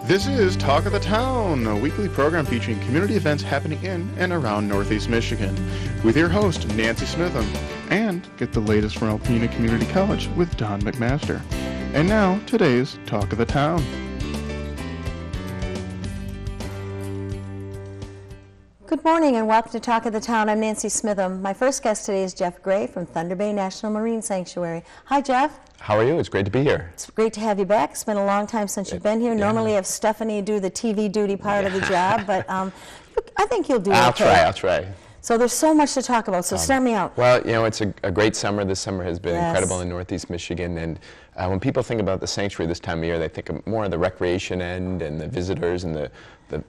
This is Talk of the Town, a weekly program featuring community events happening in and around Northeast Michigan, with your host, Nancy Smitham, and get the latest from Alpena Community College with Don McMaster. And now, today's Talk of the Town. Good morning and welcome to Talk of the Town. I'm Nancy Smitham. My first guest today is Jeff Gray from Thunder Bay National Marine Sanctuary. Hi, Jeff. How are you? It's great to be here. It's great to have you back. It's been a long time since you've been here. Normally I have Stephanie do the TV duty part of the job, but I think you'll do okay. I'll try. So there's so much to talk about, so start me out. Well, you know, it's a great summer. This summer has been incredible in Northeast Michigan, and when people think about the sanctuary this time of year, they think of more of the recreation end and the visitors and the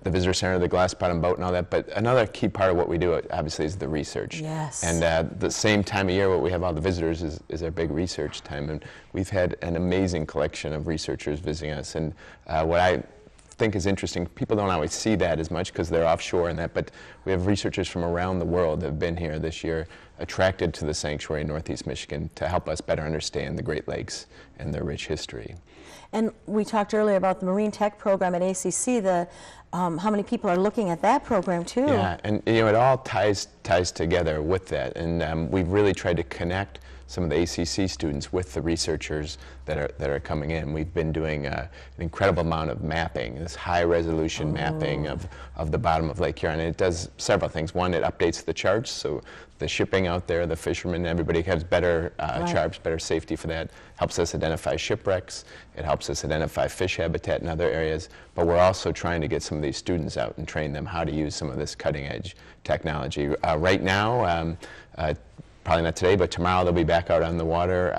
visitor center, the glass bottom boat and all that, but another key part of what we do, obviously, is the research. Yes. And the same time of year where we have all the visitors is our big research time, and we've had an amazing collection of researchers visiting us, and what I think is interesting, people don't always see that as much because they're offshore and that, but we have researchers from around the world that have been here this year, attracted to the sanctuary in Northeast Michigan to help us better understand the Great Lakes and their rich history. And we talked earlier about the Marine Tech program at ACC, how many people are looking at that program too. Yeah, and you know, it all ties together with that, and we've really tried to connect some of the ACC students with the researchers that are coming in. We've been doing an incredible amount of mapping, this high-resolution mapping of the bottom of Lake Huron. And it does several things. One, it updates the charts, so the shipping out there, the fishermen, everybody has better charts, better safety for that. Helps us identify shipwrecks. It helps us identify fish habitat in other areas. But we're also trying to get some of these students out and train them how to use some of this cutting-edge technology. Right now, probably not today, but tomorrow they'll be back out on the water.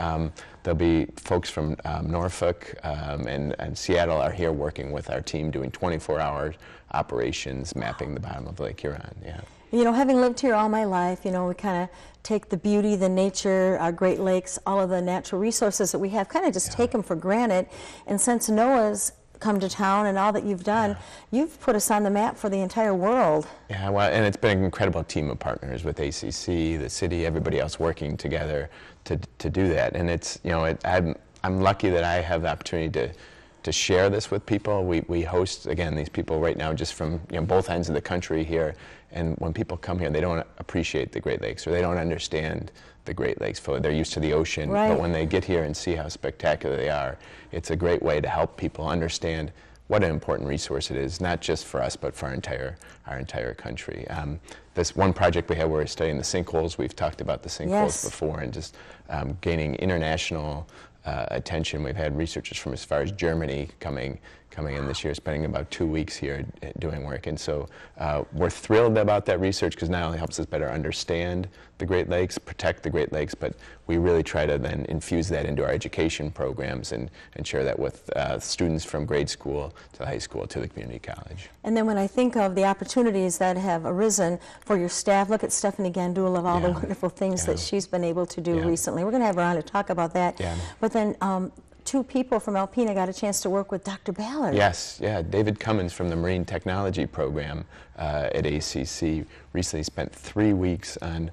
There'll be folks from Norfolk and Seattle are here working with our team doing 24-hour operations mapping the bottom of Lake Huron. Yeah. You know, having lived here all my life, you know, we kind of take the beauty, the nature, our Great Lakes, all of the natural resources that we have, kind of just take them for granted. And since NOAA's come to town and all that you've done, you've put us on the map for the entire world. Yeah, well, and it's been an incredible team of partners with ACC, the city, everybody else working together to do that. And it's, you know, I'm lucky that I have the opportunity to share this with people. We host, again, these people right now just from, you know, both ends of the country here, and when people come here, they don't appreciate the Great Lakes, or they don't understand the Great Lakes. They're used to the ocean, but when they get here and see how spectacular they are, it's a great way to help people understand what an important resource it is, not just for us, but for our entire country. This one project we had where we're studying the sinkholes, we've talked about the sinkholes before, and just gaining international attention. We've had researchers from as far as Germany coming in this year, spending about 2 weeks here doing work. And so we're thrilled about that research because not only helps us better understand the Great Lakes, protect the Great Lakes, but we really try to then infuse that into our education programs and share that with students from grade school to high school to the community college. And then when I think of the opportunities that have arisen for your staff, look at Stephanie Gandula of all the wonderful things that she's been able to do recently. We're going to have her on to talk about that. But then two people from Alpena got a chance to work with Dr. Ballard. Yes, yeah. David Cummins from the Marine Technology Program at ACC recently spent 3 weeks on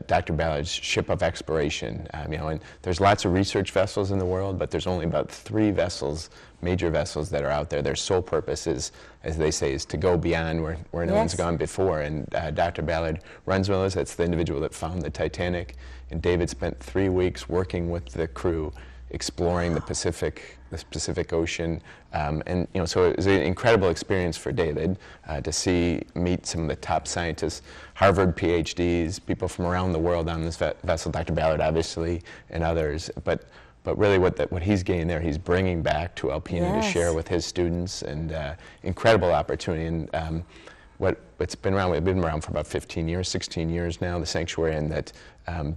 Dr. Ballard's ship of exploration. You know, and there's lots of research vessels in the world, but there's only about 3 vessels, major vessels, that are out there. Their sole purpose is, as they say, is to go beyond where no one's gone before. And Dr. Ballard runs one of those. That's the individual that found the Titanic. And David spent 3 weeks working with the crew, exploring the Pacific Ocean, and you know, so it was an incredible experience for David to meet some of the top scientists, Harvard PhDs, people from around the world on this vessel. Dr. Ballard, obviously, and others, but really what he's getting there, he's bringing back to Alpena to share with his students, and incredible opportunity. And it's been around. We've been around for about 15 years, 16 years now, the sanctuary, and that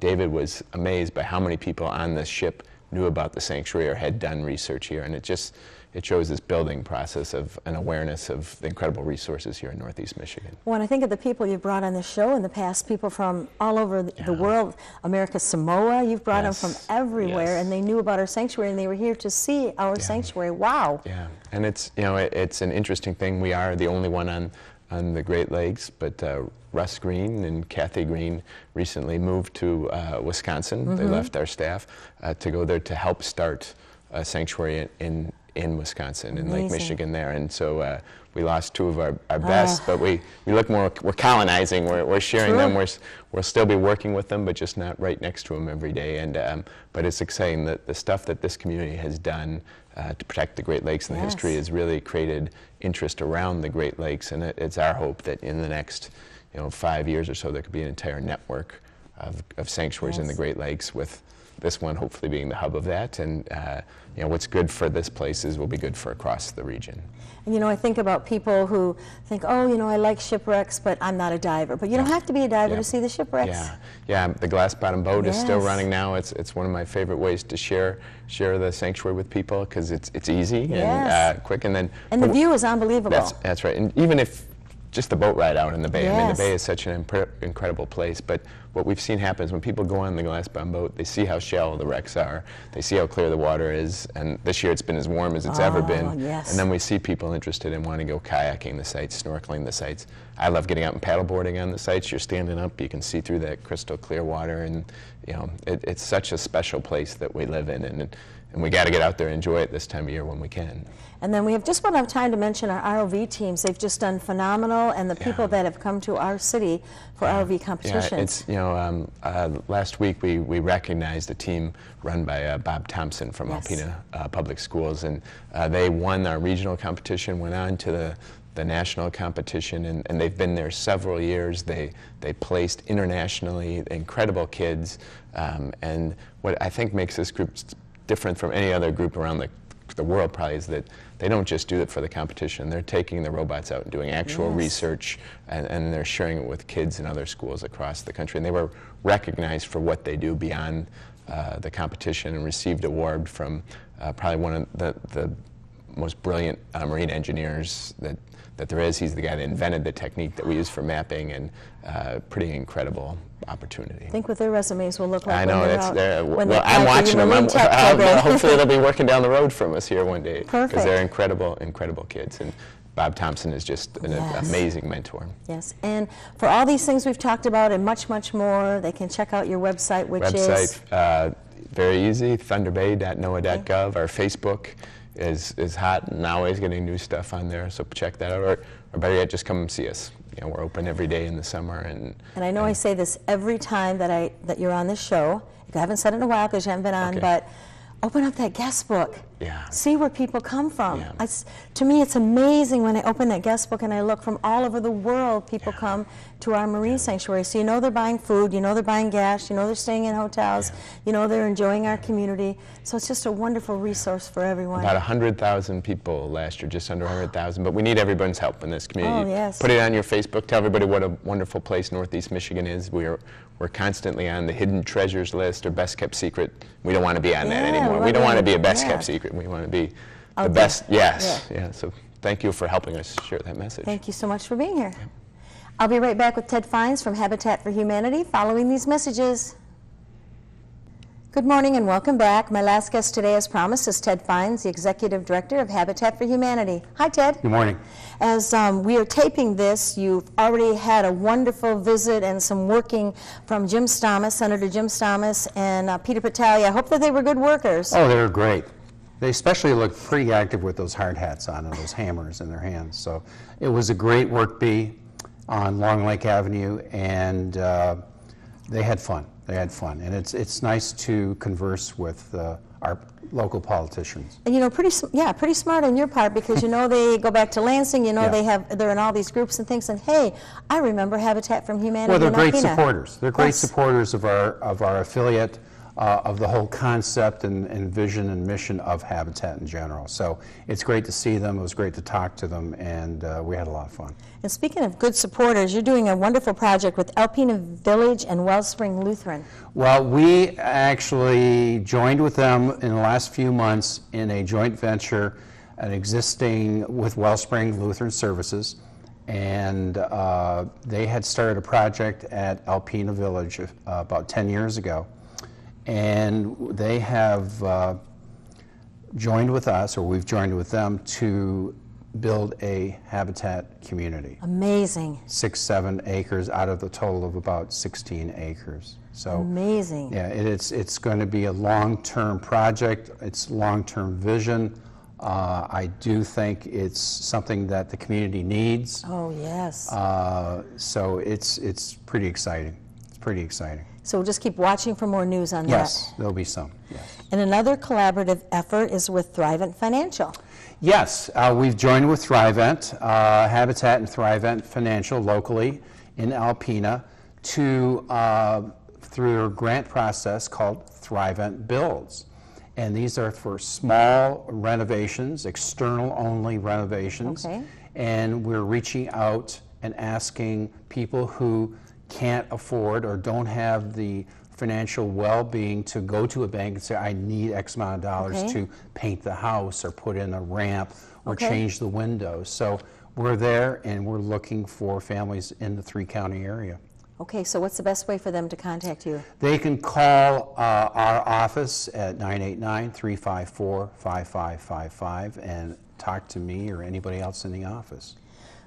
David was amazed by how many people on this ship knew about the sanctuary or had done research here, and it shows this building process of an awareness of the incredible resources here in Northeast Michigan. When I think of the people you've brought on the show in the past, people from all over the world, America Samoa, you've brought them from everywhere, and they knew about our sanctuary, and they were here to see our sanctuary. Wow. Yeah, and it's, you know, it's an interesting thing. We are the only one on the Great Lakes, but Russ Green and Kathy Green recently moved to Wisconsin. They left our staff to go there to help start a sanctuary in in Wisconsin, in Amazing. Lake Michigan there. And so we lost two of our best, but we look more, we're colonizing, we're sharing them, we'll still be working with them, but just not right next to them every day. And but it's exciting that the stuff that this community has done to protect the Great Lakes and the history has really created interest around the Great Lakes, and it's our hope that in the next 5 years or so there could be an entire network of sanctuaries in the Great Lakes, with this one hopefully being the hub of that. And what's good for this place will be good for across the region. And I think about people who think, oh, I like shipwrecks, but I'm not a diver. But you don't have to be a diver to see the shipwrecks. Yeah. The Glass Bottom Boat is still running now. It's one of my favorite ways to share the sanctuary with people, because it's easy and quick, and the view is unbelievable. That's right. And even if just the boat ride out in the bay. I mean, the bay is such an incredible place, but what we've seen happen is when people go on the Glass Bottom Boat, they see how shallow the wrecks are, they see how clear the water is, and this year it's been as warm as it's ever been. Yes. And then we see people interested in wanting to go kayaking the sites, snorkeling the sites. I love getting out and paddleboarding on the sites. You're standing up, you can see through that crystal clear water, and it's such a special place that we live in, and we got to get out there and enjoy it this time of year when we can. And then we have just about enough time to mention our ROV teams. They've just done phenomenal, and the people that have come to our city for ROV competitions. Yeah, it's, last week we recognized a team run by Bob Thompson from Alpena Public Schools, and they won our regional competition, went on to the national competition, and they've been there several years. They placed internationally, incredible kids, and what I think makes this group different from any other group around the world probably is that they don't just do it for the competition. They're taking the robots out and doing actual research, and they're sharing it with kids in other schools across the country. And they were recognized for what they do beyond the competition, and received an award from probably one of the most brilliant marine engineers that there is. He's the guy that invented the technique that we use for mapping, and pretty incredible opportunity. Think what their resumes will look like. I know, well, I'm watching them. Hopefully they'll be working down the road from us here one day, because they're incredible kids. And Bob Thompson is just an amazing mentor. Yes, and for all these things we've talked about and much, much more, they can check out your website, which is? Very easy, thunderbay.noaa.gov. Our Facebook is hot and always getting new stuff on there, so check that out, or better yet, just come and see us. We're open every day in the summer. And I know I say this every time that you're on this show. I haven't said it in a while because you haven't been on, but open up that guest book. Yeah. See where people come from. Yeah. To me, it's amazing when I open that guest book and I look from all over the world. People come to our marine sanctuary. So they're buying food, they're buying gas, they're staying in hotels, they're enjoying our community. So it's just a wonderful resource for everyone. About 100,000 people last year, just under 100,000. But we need everyone's help in this community. Oh, yes. Put it on your Facebook. Tell everybody what a wonderful place Northeast Michigan is. We're constantly on the hidden treasures list or best kept secret. We don't want to be on that anymore. We don't want to be a best kept secret. We want to be the best. Yes. Yeah. So thank you for helping us share that message. Thank you so much for being here. I'll be right back with Ted Fines from Habitat for Humanity following these messages. Good morning and welcome back. My last guest today, as promised, is Ted Fines, the Executive Director of Habitat for Humanity. Hi, Ted. Good morning. As we are taping this, you've already had a wonderful visit and some working from Jim Stamas, Senator Jim Stamas, and Peter Battaglia. I hope that they were good workers. Oh, they were great. They especially looked pretty active with those hard hats on and those hammers in their hands. So it was a great work bee on Long Lake Avenue, and they had fun. And it's nice to converse with our local politicians. And pretty smart on your part, because they go back to Lansing. They're in all these groups and things. And hey, I remember Habitat for Humanity. Well, they're great Alpena. supporters. They're great supporters of our affiliate, of the whole concept and vision and mission of Habitat in general. So it's great to see them. It was great to talk to them, and we had a lot of fun. And speaking of good supporters, you're doing a wonderful project with Alpena Village and Wellspring Lutheran. Well, we actually joined with them in the last few months in a joint venture, an existing with Wellspring Lutheran Services, and they had started a project at Alpena Village about 10 years ago. And they have joined with us, or we've joined with them, to build a habitat community. Amazing. 6-7 acres out of the total of about 16 acres. So amazing. Yeah, it's going to be a long-term project. It's long-term vision. I do think it's something that the community needs. Oh, yes. So it's pretty exciting. It's pretty exciting. So we'll just keep watching for more news on that. Yes, there'll be some, yes. And another collaborative effort is with Thrivent Financial. Yes, we've joined with Thrivent, Habitat and Thrivent Financial locally in Alpena to, through a grant process called Thrivent Builds. And these are for small renovations, external only renovations. Okay. And we're reaching out and asking people who can't afford or don't have the financial well-being to go to a bank and say, I need X amount of dollars Okay. to paint the house or put in a ramp or Okay. change the windows. So we're there and we're looking for families in the 3-county area. Okay, so what's the best way for them to contact you? They can call our office at 989-354-5555 and talk to me or anybody else in the office.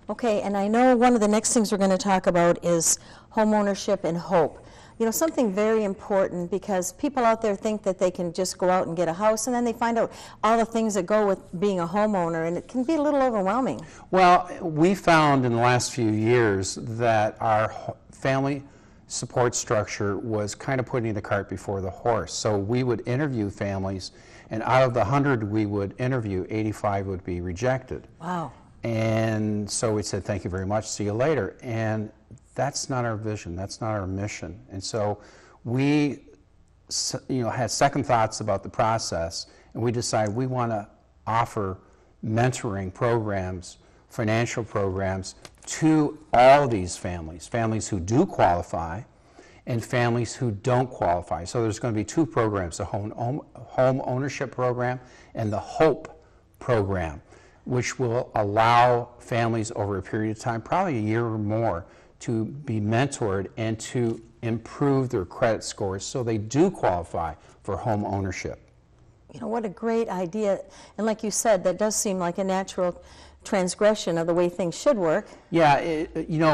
Okay, and I know one of the next things we're going to talk about is homeownership and hope. You know, something very important, because people out there think that they can just go out and get a house, and then they find out all the things that go with being a homeowner, and it can be a little overwhelming. Well, we found in the last few years that our family support structure was kind of putting the cart before the horse. So we would interview families, and out of the 100 we would interview, 85 would be rejected. Wow. And so we said, thank you very much, see you later. And that's not our vision, that's not our mission. And so we had second thoughts about the process, and we decided we want to offer mentoring programs, financial programs to all these families, families who do qualify and families who don't qualify. So there's going to be 2 programs, the home ownership program and the HOPE program, which will allow families over a period of time, probably a year or more, to be mentored and to improve their credit scores so they do qualify for home ownership. You know, what a great idea. And like you said, that does seem like a natural transgression of the way things should work. Yeah,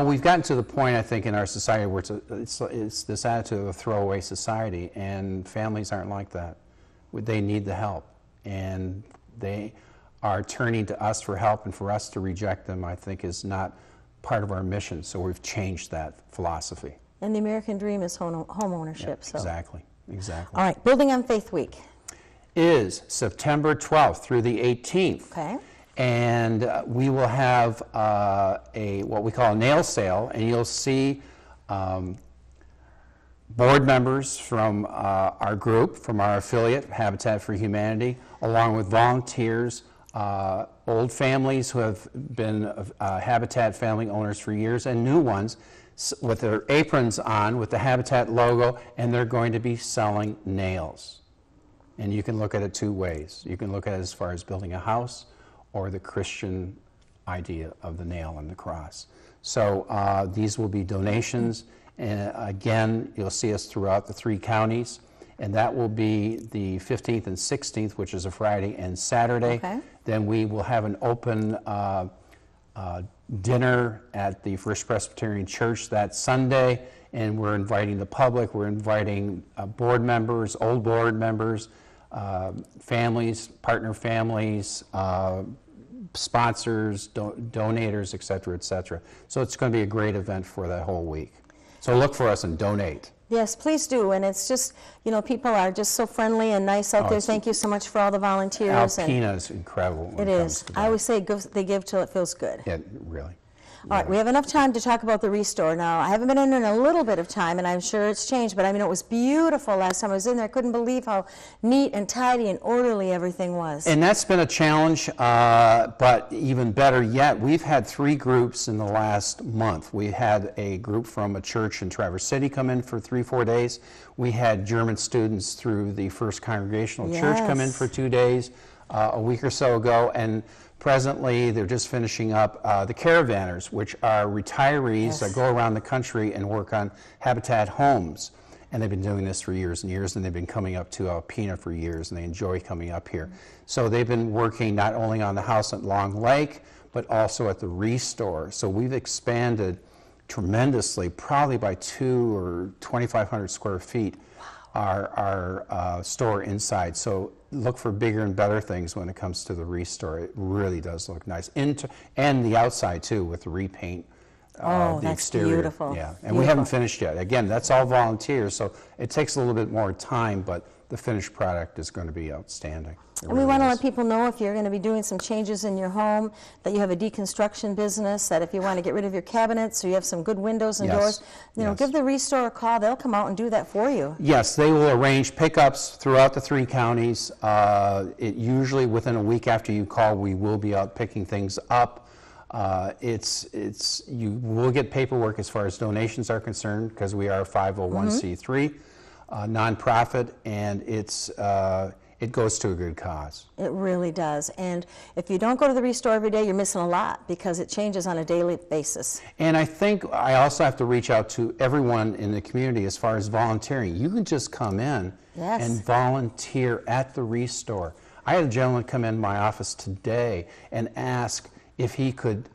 we've gotten to the point, I think, in our society where it's this attitude of a throwaway society, and families aren't like that. They need the help, and they are turning to us for help, and for us to reject them, I think, is not part of our mission. So we've changed that philosophy. And the American dream is home ownership. Yep, so. exactly. All right, Building on Faith Week. Is September 12th through the 18th. Okay. And we will have what we call a nail sale, and you'll see board members from our group, from our affiliate, Habitat for Humanity, along with volunteers, old families who have been Habitat family owners for years, and new ones with their aprons on with the Habitat logo, and they're going to be selling nails. And you can look at it 2 ways. You can look at it as far as building a house, or the Christian idea of the nail and the cross. So these will be donations, and again, you'll see us throughout the 3 counties, and that will be the 15th and 16th, which is a Friday and Saturday. Okay. Then we will have an open dinner at the First Presbyterian Church that Sunday, and we're inviting the public, we're inviting board members, old board members, families, partner families, sponsors, donators, et cetera, et cetera. So it's going to be a great event for that whole week. So look for us and donate. Yes, please do. And it's just, people are just so friendly and nice out there. Thank you so much for all the volunteers. Alpena is incredible. It is. I always say they give till it feels good. Yeah, really. All right, we have enough time to talk about the Restore now. I haven't been in a little bit of time, and I'm sure it's changed, but it was beautiful last time I was in there. I couldn't believe how neat and tidy and orderly everything was. And that's been a challenge, but even better yet, we've had 3 groups in the last month. We had a group from a church in Traverse City come in for 3-4 days. We had German students through the First Congregational Church come in for 2 days a week or so ago, and presently, they're just finishing up the Caravanners, which are retirees that go around the country and work on Habitat homes. And they've been doing this for years and years, and they've been coming up to Alpena for years, and they enjoy coming up here. So they've been working not only on the house at Long Lake, but also at the Restore. So we've expanded tremendously, probably by 2,000 or 2,500 square feet, our store inside. So look for bigger and better things when it comes to the Restore. It really does look nice. And the outside too, with the repaint. Oh, the that's exterior. beautiful. Yeah, and we haven't finished yet. Again, that's all volunteers, so it takes a little bit more time, but the finished product is going to be outstanding. And we want to let people know, if you're going to be doing some changes in your home, that you have a deconstruction business, that if you want to get rid of your cabinets, or you have some good windows and Yes. doors, Yes. give the Restore a call. They'll come out and do that for you. Yes, they will arrange pickups throughout the 3 counties. Usually within a week after you call, we will be out picking things up. You will get paperwork as far as donations are concerned, because we are a 501c3 nonprofit, and it goes to a good cause. It really does. And if you don't go to the Restore every day, you're missing a lot, because it changes on a daily basis. And I think I also have to reach out to everyone in the community as far as volunteering. You can just come in Yes. and volunteer at the Restore. I had a gentleman come in my office today and ask if he could,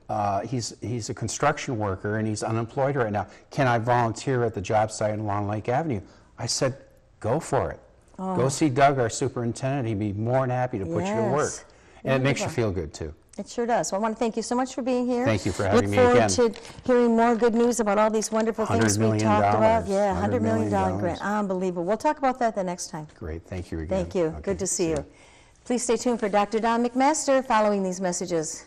he's a construction worker and he's unemployed right now. Can I volunteer at the job site along Lake Avenue? I said, go for it. Go see Doug, our superintendent. He'd be more than happy to put you to work. Yes. And it makes you feel good too. It sure does. Well, I want to thank you so much for being here. Thank you for having me again. again. Look forward to hearing more good news about all these wonderful things $100 we million. talked about. Yeah, $100 $100 million million. grant. Unbelievable. We'll talk about that the next time. Great, thank you again. Thank you. Okay, Good to see you. Please stay tuned for Dr. Don McMaster following these messages.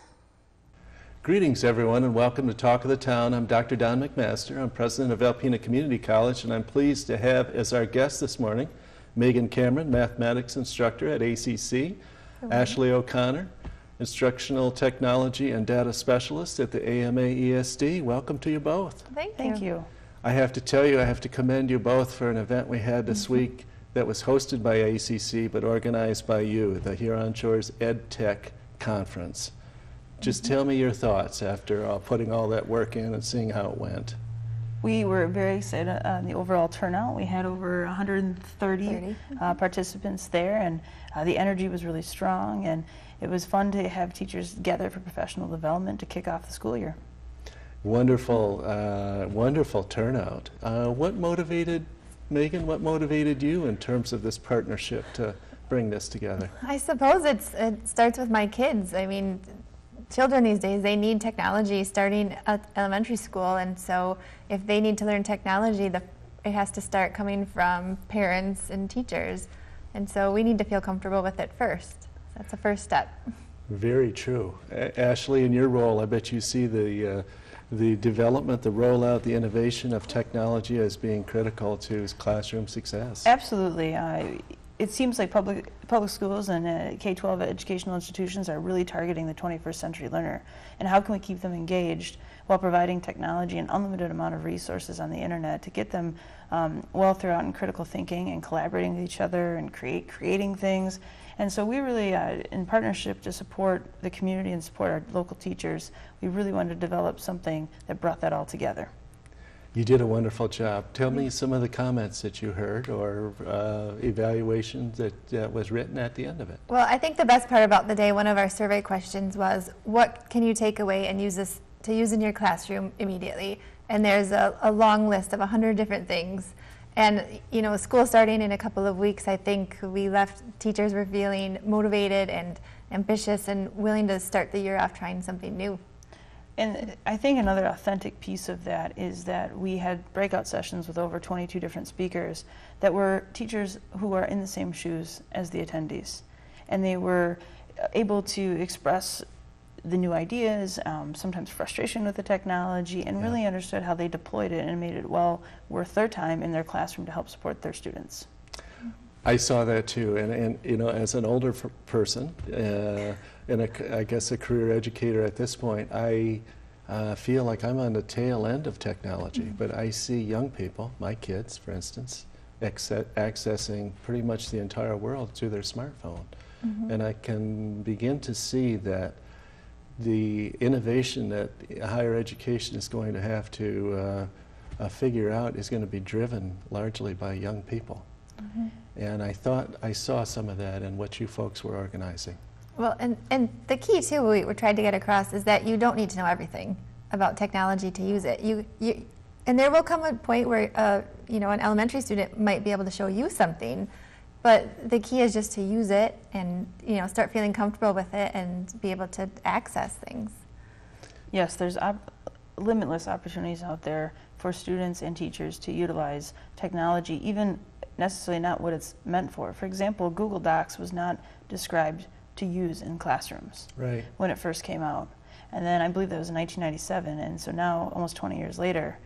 Greetings, everyone, and welcome to Talk of the Town. I'm Dr. Don McMaster. I'm president of Alpena Community College, and I'm pleased to have as our guest this morning Megan Cameron, mathematics instructor at ACC, Ashley O'Connor, instructional technology and data specialist at the AMA ESD. Welcome to you both. Thank you. I have to tell you, I have to commend you both for an event we had this week that was hosted by ACC but organized by you, the Huron Shores Ed Tech Conference. Just tell me your thoughts after putting all that work in and seeing how it went. We were very excited on the overall turnout. We had over 130 participants there, and the energy was really strong, and it was fun to have teachers gather for professional development to kick off the school year. Wonderful, wonderful turnout. What motivated, Megan, what motivated you in terms of this partnership to bring this together? I suppose it starts with my kids. I mean, children these days, they need technology starting at elementary school, and so if they need to learn technology, it has to start coming from parents and teachers, and so we need to feel comfortable with it first. That's the first step. Very true. Ashley, in your role, I bet you see the development, the rollout, the innovation of technology as being critical to classroom success. Absolutely. It seems like public schools and K-12 educational institutions are really targeting the 21st century learner. And how can we keep them engaged while providing technology and unlimited amount of resources on the internet to get them well throughout in critical thinking and collaborating with each other and creating things. And so we really, in partnership to support the community and support our local teachers, we really wanted to develop something that brought that all together. You did a wonderful job. Tell me some of the comments that you heard or evaluations that was written at the end of it. Well, I think the best part about the day, one of our survey questions was, what can you take away and use this to use in your classroom immediately? And there's a long list of 100 different things. And you know, school starting in a couple of weeks, I think teachers were feeling motivated and ambitious and willing to start the year off trying something new. And I think another authentic piece of that is that we had breakout sessions with over 22 different speakers that were teachers who are in the same shoes as the attendees. And they were able to express the new ideas, sometimes frustration with the technology, and really understood how they deployed it and made it well worth their time in their classroom to help support their students. I saw that too, and you know, as an older person, and I guess a career educator at this point, I feel like I'm on the tail end of technology, but I see young people, my kids for instance, accessing pretty much the entire world through their smartphone. And I can begin to see that the innovation that higher education is going to have to figure out is going to be driven largely by young people. And I thought I saw some of that in what you folks were organizing. Well, and the key too, we tried to get across, is that you don't need to know everything about technology to use it. And there will come a point where you know, an elementary student might be able to show you something, but the key is just to use it and, start feeling comfortable with it and be able to access things. Yes, there's limitless opportunities out there for students and teachers to utilize technology, even necessarily not what it's meant for. For example, Google Docs was not described to use in classrooms Right. when it first came out. And then I believe that was in 1997, and so now, almost 20 years later,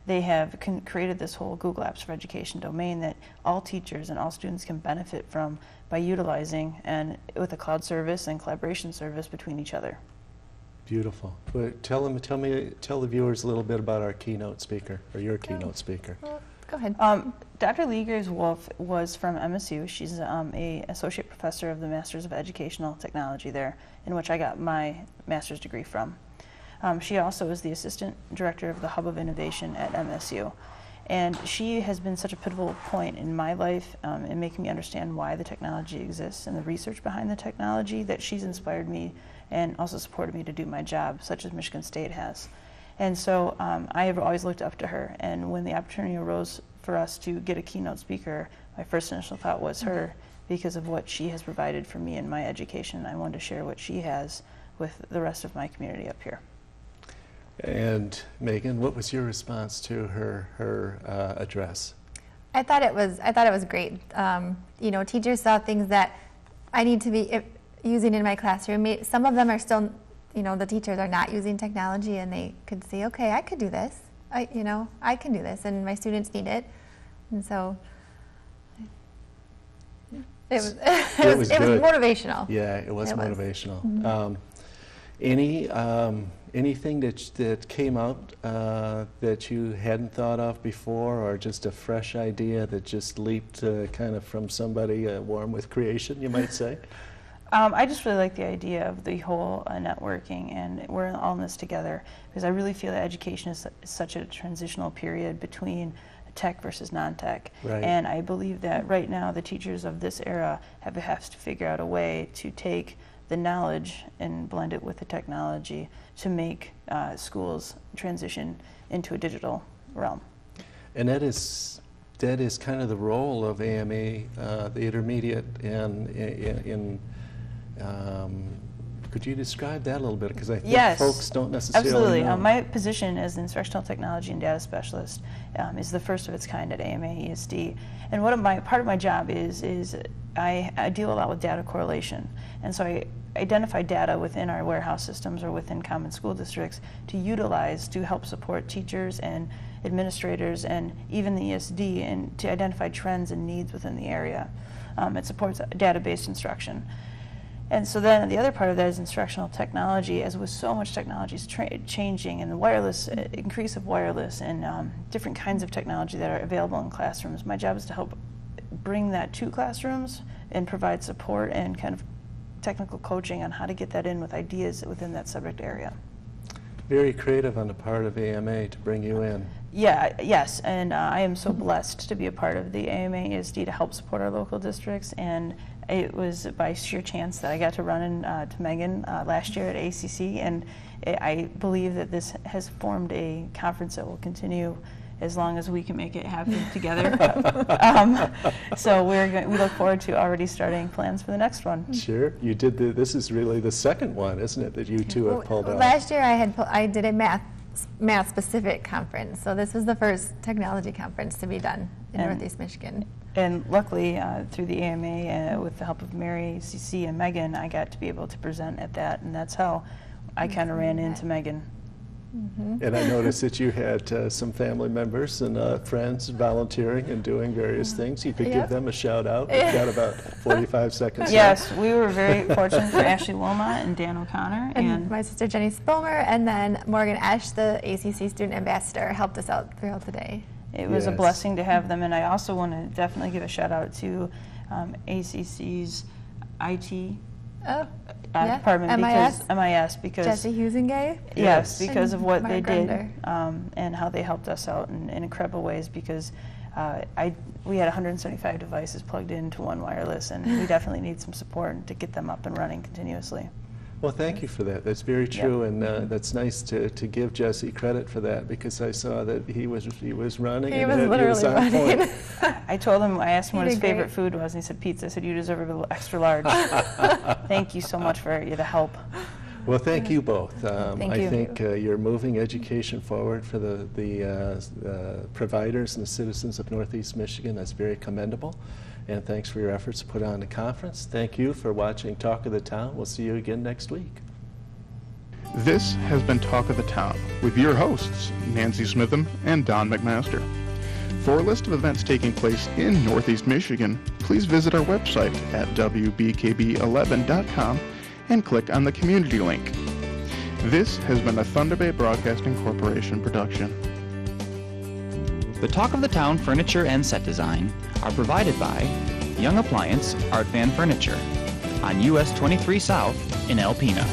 they have created this whole Google Apps for Education domain that all teachers and all students can benefit from by utilizing, and with a cloud service and collaboration service between each other. Beautiful. But tell the viewers a little bit about our keynote speaker, or your keynote speaker. Well, go ahead. Dr. Lee Graves Wolf was from MSU. She's a associate professor of the Masters of Educational Technology there, in which I got my master's degree from. She also is the assistant director of the Hub of Innovation at MSU. And she has been such a pivotal point in my life in making me understand why the technology exists and the research behind the technology, that she's inspired me and also supported me to do my job, such as Michigan State has. And so I have always looked up to her, and when the opportunity arose for us to get a keynote speaker, my first initial thought was her, because of what she has provided for me in my education. I wanted to share what she has with the rest of my community up here. And Megan, what was your response to her address? I thought it was great. Teachers saw things that I need to be using in my classroom. Some of them are still, the teachers are not using technology, and they could see, okay, I could do this. I can do this, and my students need it. And so it was it was motivational. Yeah, it was motivational. Mm-hmm. Anything that came out that you hadn't thought of before, or just a fresh idea that just leaped kind of from somebody warm with creation, you might say? I just really like the idea of the whole networking, and we're all in this together, because I really feel that education is such a transitional period between tech versus non-tech. Right. And I believe that right now the teachers of this era have to figure out a way to take the knowledge and blend it with the technology to make schools transition into a digital realm. And that is kind of the role of AMA, the intermediate, and could you describe that a little bit? Because I think folks don't necessarily absolutely. know. My position as an instructional technology and data specialist is the first of its kind at AMA ESD. And part of my job is I deal a lot with data correlation. And so I identify data within our warehouse systems or within common school districts to utilize to help support teachers and administrators and even the ESD, and to identify trends and needs within the area. It supports data-based instruction. And so then the other part of that is instructional technology, as with so much technology is changing, and the wireless, increase of wireless and different kinds of technology that are available in classrooms. My job is to help bring that to classrooms and provide support and kind of technical coaching on how to get that in with ideas within that subject area. Very creative on the part of AMA to bring you in. Yes, and I am so blessed to be a part of the AMA ESD to help support our local districts, and it was by sheer chance that I got to run into Megan last year at ACC, and I believe that this has formed a conference that will continue as long as we can make it happen together. So we look forward to already starting plans for the next one. Sure. You did this is really the second one, isn't it, that you two have pulled off? Last year I did a math specific conference, so this was the first technology conference to be done in Northeast Michigan. And luckily, through the AMA, with the help of Mary, CC, and Megan, I got to be able to present at that, and that's how I kind of ran into Megan. Mm-hmm. And I noticed that you had some family members and friends volunteering and doing various things. You could give them a shout out. We've got about 45 seconds Yes, left. we were very fortunate for Ashley Wilmot and Dan O'Connor. And my sister Jenny Spomer, and then Morgan Esch, the ACC student ambassador, helped us out throughout the day. It was a blessing to have them, and I also want to definitely give a shout out to ACC's IT department, because Jesse Husingay. Yes, because of what Mark they did Grunder. And how they helped us out in incredible ways, because we had 175 devices plugged into one wireless, and we definitely need some support to get them up and running continuously. Well, thank you for that. That's very true, and that's nice to give Jesse credit for that, because I saw that he was running. He and was that literally on running. point. I told him, I asked him what You his did favorite great. food was, and he said pizza. I said, you deserve a little extra large. Thank you so much for the help. Well, thank you both. Thank I you. think you're moving education forward for the providers and the citizens of Northeast Michigan. That's very commendable. And thanks for your efforts to put on the conference. Thank you for watching Talk of the Town. We'll see you again next week. This has been Talk of the Town with your hosts, Nancy Smitham and Don McMaster. For a list of events taking place in Northeast Michigan, please visit our website at wbkb11.com and click on the community link. This has been a Thunder Bay Broadcasting Corporation production. The Talk of the Town furniture and set design are provided by Young Appliance Art Van Furniture on US 23 South in Alpena.